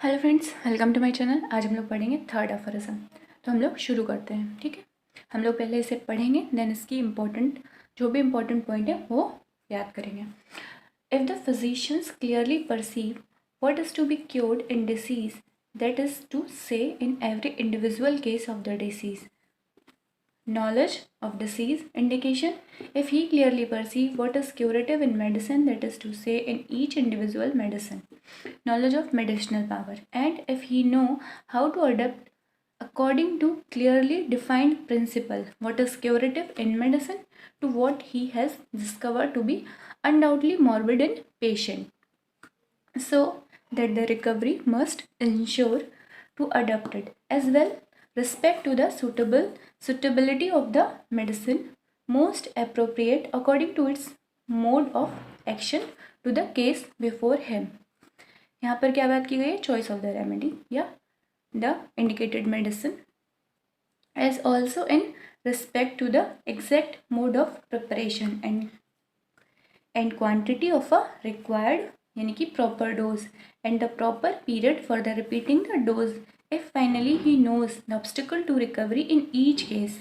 Hello friends, welcome to my channel. आज हम लोग पढ़ेंगे थर्ड एफोरिज्म। तो हम लोग शुरू करते हैं, ठीक है। हम लोग पहले इसे पढ़ेंगे, देन इसकी जो भी इम्पोर्टेंट पॉइंट है वो याद करेंगे। If the physicians clearly perceive what is to be cured in disease, that is to say in every individual case of the disease, knowledge of disease indication, if he clearly perceive what is curative in medicine, that is to say in each individual medicine, knowledge of medicinal power, and if he know how to adapt according to clearly defined principle what is curative in medicine to what he has discovered to be undoubtedly morbid in patient, so that the recovery must ensure to adapt it as well respect to the suitability of the medicine most appropriate according to its mode of action to the case before him। यहाँ पर क्या बात की गई है? Choice of the remedy या the indicated medicine as also in respect to the exact mode of preparation and quantity of a required यानी कि proper dose and the proper period for the repeating the dose if finally he knows the obstacle to recovery in each case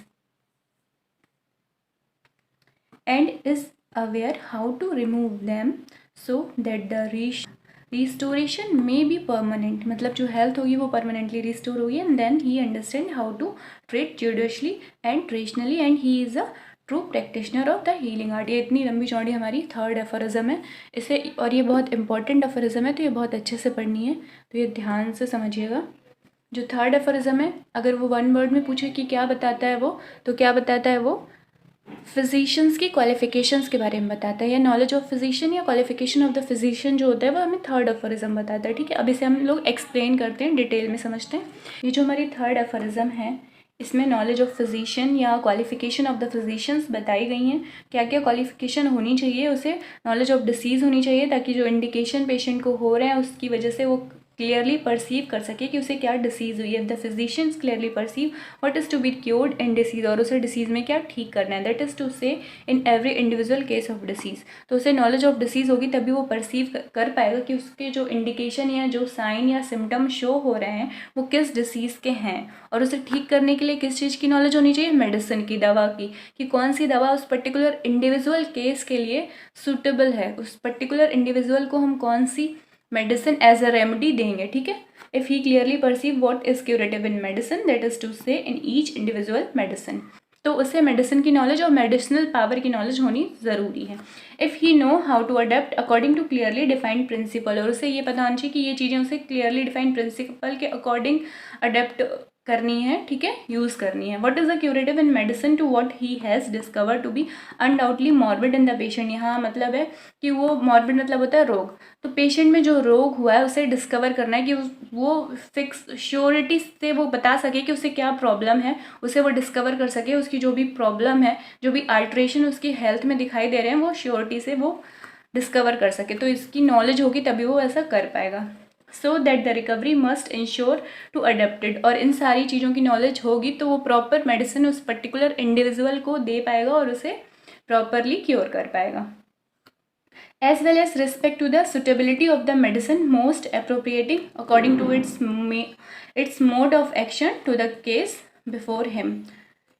and is aware how to remove them so that the restoration may be permanent, मतलब जो health होगी वो permanently restore होगी, and then he understand how to treat judiciously and rationally and he is a true practitioner of the healing art. ये इतनी लंबी चौड़ी हमारी थर्ड एफोरिज्म है इसे, और ये बहुत इंपॉर्टेंट एफोरिज्म है, तो ये बहुत अच्छे से पढ़नी है, तो ये ध्यान से समझिएगा। जो थर्ड एफोरिज्म है, अगर वो वन वर्ड में पूछे कि क्या बताता है वो, तो क्या बताता है वो? फिजिशियंस की क्वालिफिकेशंस के बारे में बताता है, या नॉलेज ऑफ फिजिशियन या क्वालिफिकेशन ऑफ द फिजिशियन जो होता है वो हमें थर्ड एफोरिज्म बताता है, ठीक है। अब इसे हम लोग एक्सप्लेन करते हैं, डिटेल में समझते हैं। ये जो हमारी थर्ड एफोरिज्म है, इसमें नॉलेज ऑफ फिजिशियन या क्वालिफिकेशन ऑफ द फिजिशियंस बताई गई हैं। क्या क्या क्वालिफिकेशन होनी चाहिए उसे? नॉलेज ऑफ डिसीज़ होनी चाहिए, ताकि जो इंडिकेशन पेशेंट को हो रहे हैं उसकी वजह से वो क्लियरली परसीव कर सके कि उसे क्या डिसीज़ हुई है। The physicians clearly perceive what is to be cured in disease, और उसे डिसीज़ में क्या ठीक करना है, that is to say in every individual case of disease. तो उसे नॉलेज ऑफ डिसीज़ होगी तभी वो परसीव कर पाएगा कि उसके जो इंडिकेशन या जो साइन या सिम्टम शो हो रहे हैं वो किस डिसीज़ के हैं, और उसे ठीक करने के लिए किस चीज़ की नॉलेज होनी चाहिए? मेडिसिन की, दवा की, कि कौन सी दवा उस पर्टिकुलर इंडिविजुअल केस के लिए सूटेबल है, उस पर्टिकुलर इंडिविजुअल को हम कौन सी मेडिसिन एज अ रेमेडी देंगे, ठीक है। If he clearly perceive what is curative in medicine, that is to say in each individual medicine, तो उसे मेडिसिन की नॉलेज और मेडिसिनल पावर की नॉलेज होनी ज़रूरी है। If he know how to adapt according to clearly defined principle, और उसे ये पता होना चाहिए कि ये चीज़ें उसे क्लियरली डिफाइंड प्रिंसिपल के अकॉर्डिंग अडेप्ट करनी है, ठीक है, यूज़ करनी है। What is the curative in medicine to what he has discover to be undoubtedly morbid in the patient. यहाँ मतलब है कि वो मॉर्बिड मतलब होता है रोग, तो पेशेंट में जो रोग हुआ है उसे डिस्कवर करना है कि वो फिक्स श्योरिटी से वो बता सके कि उसे क्या प्रॉब्लम है, उसे वो डिस्कवर कर सके, उसकी जो भी प्रॉब्लम है, जो भी अल्ट्रेशन उसकी हेल्थ में दिखाई दे रहे हैं वो श्योरिटी से वो डिस्कवर कर सके। तो इसकी नॉलेज होगी तभी वो ऐसा कर पाएगा। So that the recovery must ensure to adapted, और इन सारी चीज़ों की नॉलेज होगी तो वो प्रॉपर मेडिसिन उस पर्टिकुलर इंडिविजुअल को दे पाएगा और उसे प्रॉपरली क्योर कर पाएगा। as well as respect to the suitability of the medicine most appropriating according to its mode of action to the case before him।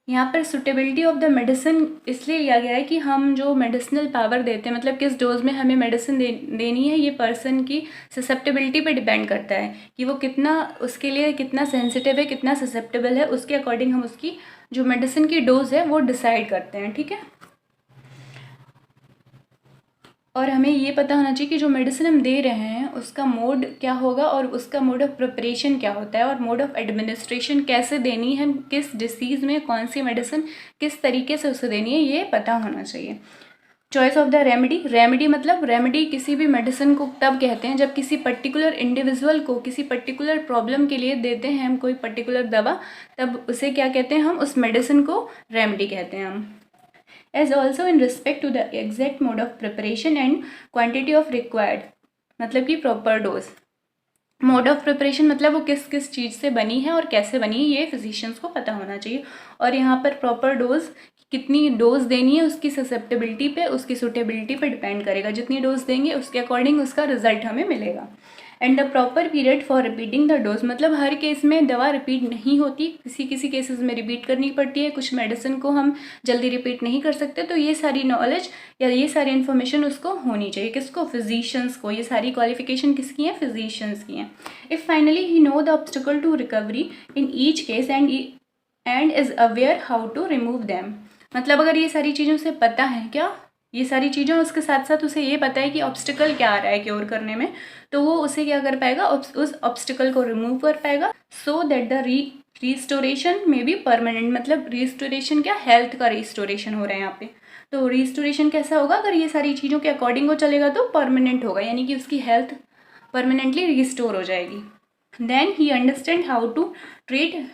यहाँ पर सुटेबिलिटी ऑफ द मेडिसिन इसलिए लिया गया है कि हम जो मेडिसिनल पावर देते हैं, मतलब किस डोज में हमें मेडिसिन देनी है, ये पर्सन की ससेप्टेबिलिटी पे डिपेंड करता है कि वो कितना उसके लिए कितना सेंसिटिव है, कितना ससेप्टेबल है, उसके अकॉर्डिंग हम उसकी जो मेडिसिन की डोज है वो डिसाइड करते हैं, ठीक है। और हमें ये पता होना चाहिए कि जो मेडिसिन हम दे रहे हैं उसका मोड क्या होगा और उसका मोड ऑफ प्रिपरेशन क्या होता है, और मोड ऑफ एडमिनिस्ट्रेशन कैसे देनी है, किस डिसीज़ में कौन सी मेडिसिन किस तरीके से उसे देनी है, ये पता होना चाहिए। चॉइस ऑफ द रेमेडी मतलब रेमेडी किसी भी मेडिसिन को तब कहते हैं जब किसी पर्टिकुलर इंडिविजुअल को किसी पर्टिकुलर प्रॉब्लम के लिए देते हैं हम कोई पर्टिकुलर दवा, तब उसे क्या कहते हैं हम? उस मेडिसिन को रेमेडी कहते हैं हम। as also in respect to the exact mode of preparation and quantity of required, मतलब कि proper dose. Mode of preparation मतलब वो किस किस चीज़ से बनी है और कैसे बनी है, ये फिजिशियंस को पता होना चाहिए। और यहाँ पर प्रॉपर डोज कितनी डोज देनी है उसकी ससेप्टेबिलिटी पे, उसकी सूटेबिलिटी पे डिपेंड करेगा। जितनी डोज देंगे उसके अकॉर्डिंग उसका रिजल्ट हमें मिलेगा। And the proper period for repeating the dose, मतलब हर केस में दवा रिपीट नहीं होती, किसी किसी केसेस में रिपीट करनी पड़ती है, कुछ मेडिसिन को हम जल्दी रिपीट नहीं कर सकते। तो ये सारी नॉलेज या ये सारी इन्फॉर्मेशन उसको होनी चाहिए, किसको, फिजिशियंस को। ये सारी क्वालिफिकेशन किसकी हैं, फिजिशियंस की हैं। If finally he know the obstacle to recovery in each case and is aware how to remove them, मतलब अगर ये सारी चीज़ों से पता है, क्या ये सारी चीज़ें उसके साथ साथ उसे ये पता है कि ऑब्स्टिकल क्या आ रहा है क्योर करने में, तो वो उसे क्या कर पाएगा, उस ऑब्स्टिकल को रिमूव कर पाएगा, सो दैट द रिस्टोरेशन में बी परमानेंट, मतलब रिस्टोरेशन क्या, हेल्थ का रिस्टोरेशन हो रहा है यहाँ पे। तो रिस्टोरेशन कैसा होगा, अगर ये सारी चीज़ों के अकॉर्डिंग वो चलेगा तो परमानेंट होगा, यानी कि उसकी हेल्थ परमानेंटली रिस्टोर हो जाएगी। Then he understand how to treat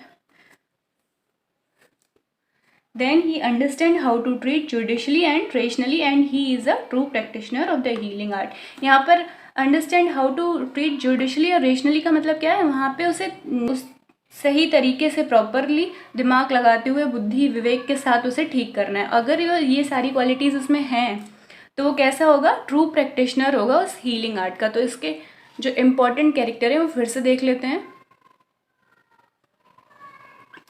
Then he understand how to treat judicially and rationally and he is a true practitioner of the healing art। यहाँ पर understand how to treat judicially और rationally का मतलब क्या है, वहाँ पे उसे उस सही तरीके से प्रॉपरली दिमाग लगाते हुए बुद्धि विवेक के साथ उसे ठीक करना है। अगर ये सारी क्वालिटीज़ उसमें हैं तो वो कैसा होगा, ट्रू प्रैक्टिशनर होगा उस हीलिंग आर्ट का। तो इसके जो इम्पॉर्टेंट कैरेक्टर है वो फिर से देख लेते हैं।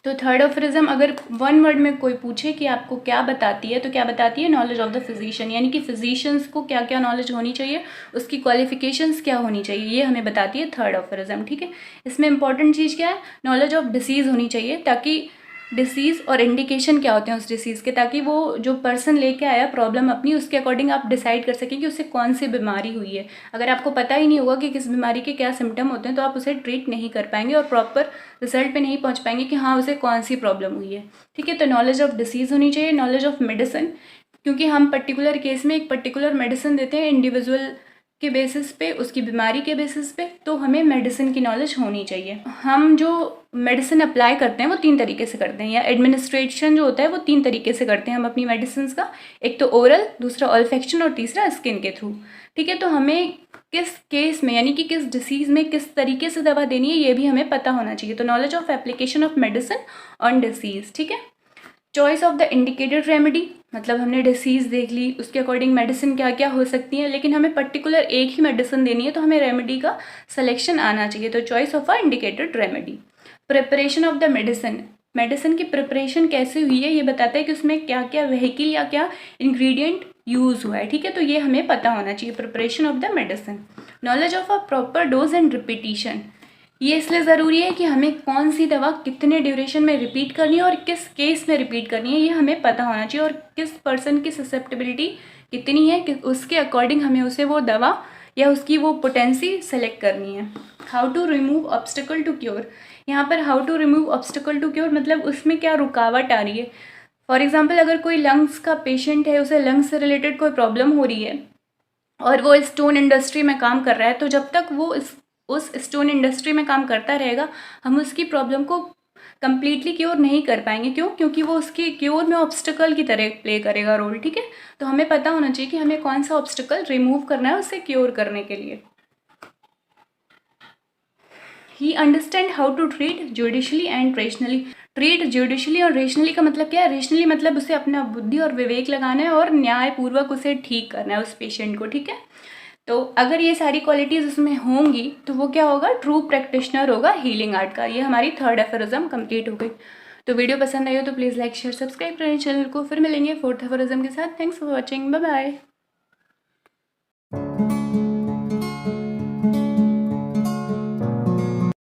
तो थर्ड अफोरिज्म, अगर वन वर्ड में कोई पूछे कि आपको क्या बताती है, तो क्या बताती है, नॉलेज ऑफ द फिजिशियन, यानी कि फिजिशियंस को क्या क्या नॉलेज होनी चाहिए, उसकी क्वालिफिकेशंस क्या होनी चाहिए, ये हमें बताती है थर्ड अफोरिज्म। ठीक है, इसमें इंपॉर्टेंट चीज़ क्या है, नॉलेज ऑफ डिसीज़ होनी चाहिए, ताकि डिसीज़ और इंडिकेशन क्या होते हैं उस डिसीज़ के, ताकि वो जो पर्सन लेके आया प्रॉब्लम अपनी, उसके अकॉर्डिंग आप डिसाइड कर सकें कि उसे कौन सी बीमारी हुई है। अगर आपको पता ही नहीं होगा कि किस बीमारी के क्या सिम्टम होते हैं तो आप उसे ट्रीट नहीं कर पाएंगे और प्रॉपर रिजल्ट पे नहीं पहुंच पाएंगे कि हाँ उसे कौन सी प्रॉब्लम हुई है। ठीक है, तो नॉलेज ऑफ डिसीज़ होनी चाहिए, नॉलेज ऑफ मेडिसिन, क्योंकि हम पर्टिकुलर केस में एक पर्टिकुलर मेडिसिन देते हैं इंडिविजुअल के बेसिस पे, उसकी बीमारी के बेसिस पे, तो हमें मेडिसिन की नॉलेज होनी चाहिए। हम जो मेडिसिन अप्लाई करते हैं वो 3 तरीके से करते हैं, या एडमिनिस्ट्रेशन जो होता है वो 3 तरीके से करते हैं हम अपनी मेडिसिन का, एक तो ओरल, दूसरा ऑल्फेक्शन और तीसरा स्किन के थ्रू। ठीक है, तो हमें किस केस में, यानी कि किस डिसीज़ में किस तरीके से दवा देनी है ये भी हमें पता होना चाहिए। तो knowledge of application of medicine on disease. ठीक है, choice of the indicated remedy, मतलब हमने डिसीज़ देख ली, उसके अकॉर्डिंग मेडिसिन क्या क्या हो सकती है, लेकिन हमें पर्टिकुलर एक ही मेडिसिन देनी है तो हमें रेमेडी का सिलेक्शन आना चाहिए। तो choice of a indicated remedy. Preparation of the medicine, medicine की प्रिपरेशन कैसे हुई है ये बताता है कि उसमें क्या क्या व्हीकल या क्या इंग्रेडिएंट यूज़ हुआ है। ठीक है, तो ये हमें पता होना चाहिए, preparation of the medicine. Knowledge of a proper dose and repetition, ये इसलिए ज़रूरी है कि हमें कौन सी दवा कितने ड्यूरेशन में रिपीट करनी है और किस केस में रिपीट करनी है ये हमें पता होना चाहिए, और किस पर्सन की ससेप्टेबिलिटी कितनी है कि उसके अकॉर्डिंग हमें उसे वो दवा या उसकी वो पोटेंसी सेलेक्ट करनी है। How to remove obstacle to cure, यहाँ पर how to remove obstacle to cure मतलब उसमें क्या रुकावट आ रही है। फॉर एग्जाम्पल, अगर कोई लंग्स का पेशेंट है, उसे लंग्स से रिलेटेड कोई प्रॉब्लम हो रही है और वो स्टोन इंडस्ट्री में काम कर रहा है, तो जब तक वो उस स्टोन इंडस्ट्री में काम करता रहेगा हम उसकी प्रॉब्लम को कम्प्लीटली क्योर नहीं कर पाएंगे। क्यों? क्योंकि वो उसके क्योर में ऑब्स्टिकल की तरह प्ले करेगा रोल। ठीक है, तो हमें पता होना चाहिए कि हमें कौन सा ऑब्स्टिकल रिमूव करना है उसे क्योर करने के लिए। He understand how to treat judiciously and rationally, treat judiciously और रेशनली का मतलब क्या है, रेशनली मतलब उसे अपना बुद्धि और विवेक लगाना है और न्यायपूर्वक उसे ठीक करना है उस पेशेंट को। ठीक है, तो अगर ये सारी क्वालिटीज़ उसमें होंगी तो वो क्या होगा, ट्रू प्रैक्टिशनर होगा हीलिंग आर्ट का। ये हमारी थर्ड एफोरिज्म कंप्लीट हो गई। तो वीडियो पसंद आई हो तो प्लीज़ लाइक शेयर सब्सक्राइब करें चैनल को। फिर मिलेंगे फोर्थ एफोरिज्म के साथ। Thanks for watching, bye bye.